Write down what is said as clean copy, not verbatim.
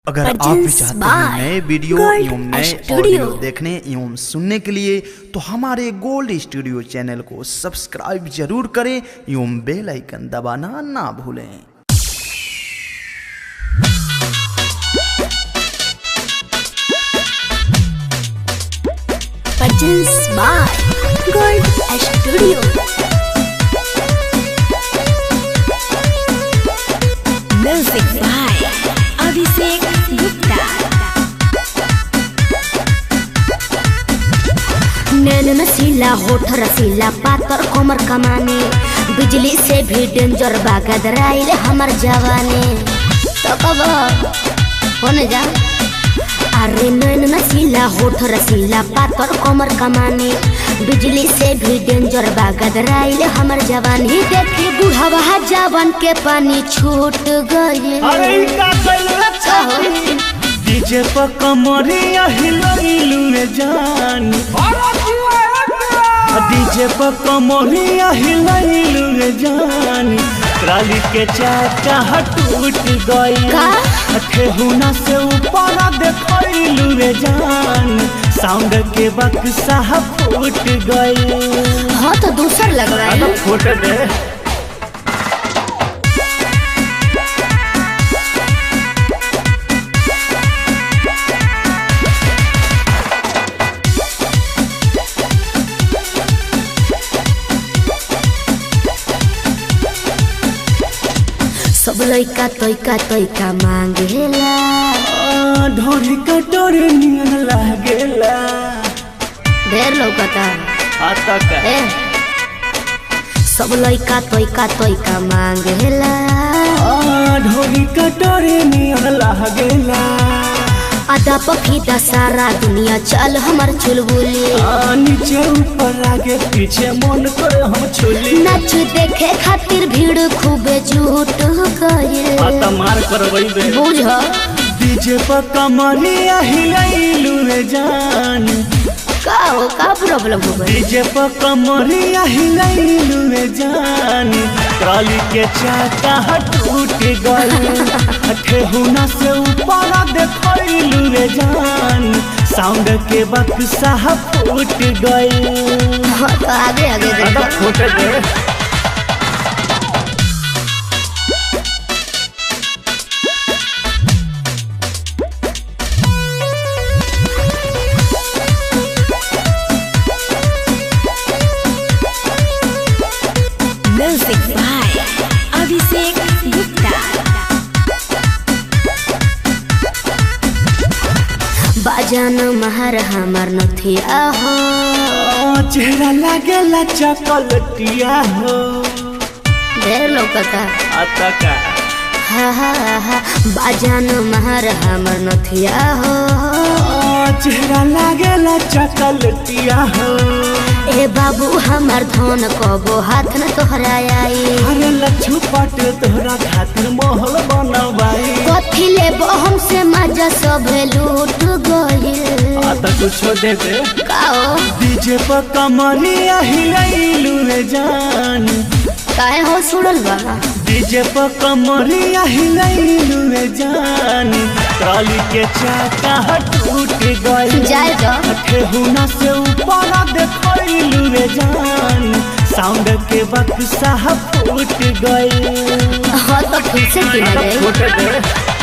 अगर आप भी चाहते हैं नए वीडियो एवं नए ऑडियो देखने एवं सुनने के लिए तो हमारे गोल्ड स्टूडियो चैनल को सब्सक्राइब जरूर करें एवं बेल आइकन दबाना ना भूलें। Produced by Gold Studio. Music by Abhishek Gupta. नैन नशीला होठ रसीला पातर कोमर कमाने बिजली से भी डेंजर बागदराइल हमर जवाने तो कब होने जा। अरे नैन नशीला होठ रसीला पातर कोमर कमाने बिजली से भी डेंजर बागदराइल हमर जवानी देखी बुढ़वा जवान के पानी छूट गए। अरे का कइल डीजे पर कमरिया हिलइलु रे जान डीजे पर कमरिया हिलइलु रे जान ट्राली के चाका टूट गई ठेहुना से ऊपर देखइलु रे जान साउंड के बक्सा फूट गई। हाँ तो दूसर लग रहा है फूट दे सब लइका तोइका मांगेला ढोरी कटोरी नियन लागेला ढेर लौकता आता का सब लइका तोइका मांगेला ढोरी कटोरी नियन लागेला आधा पफीदा सारा दुनिया चल हमर चुलबुली नीचे ऊपर आगे पीछे मन करे हम छोली नाच देखे खातिर भीड़ खूबे जुट गए। आता मार करवई बे बुझ डीजे पर कमरिया हिलइलु रे जान का प्रॉब्लम हो गई। डीजे पर कमरिया हिलइलु रे जान ट्राली के चाका टूट गई ठेहुना से ऊपर देखइलु रे जान साउंड के बक्सा फूट गई। हाँ तो आगे देखो फूट दे Music by Abhishek Gupta. बाजान महर हमर नथिया हो चेहरा लागेला चॉकलेटिया हो ढेर लौकता आता का हा बाजान महर हमर नथिया हो चेहरा लागेला चॉकलेटिया हो ए बाबू हमर धन कबो हाथ न तोहरा आई अरे लच्छू पाट तोहरा खातिर महल बनवाई कथी लेबो हमसे मजा सब लूट गइल। आता कुछो दे दे काओ डीजे पर कमरिया हिलइलु रे जान काहे हो सुड़ल बा डीजे पर कमरिया हिलइलु रे जान ट्राली के चाका टूट गई जाए जा ठेहुना से ऊपर देखइलु रे जान साउंड के बक्सा फूट गई। हाँ तो फिर से फूट दे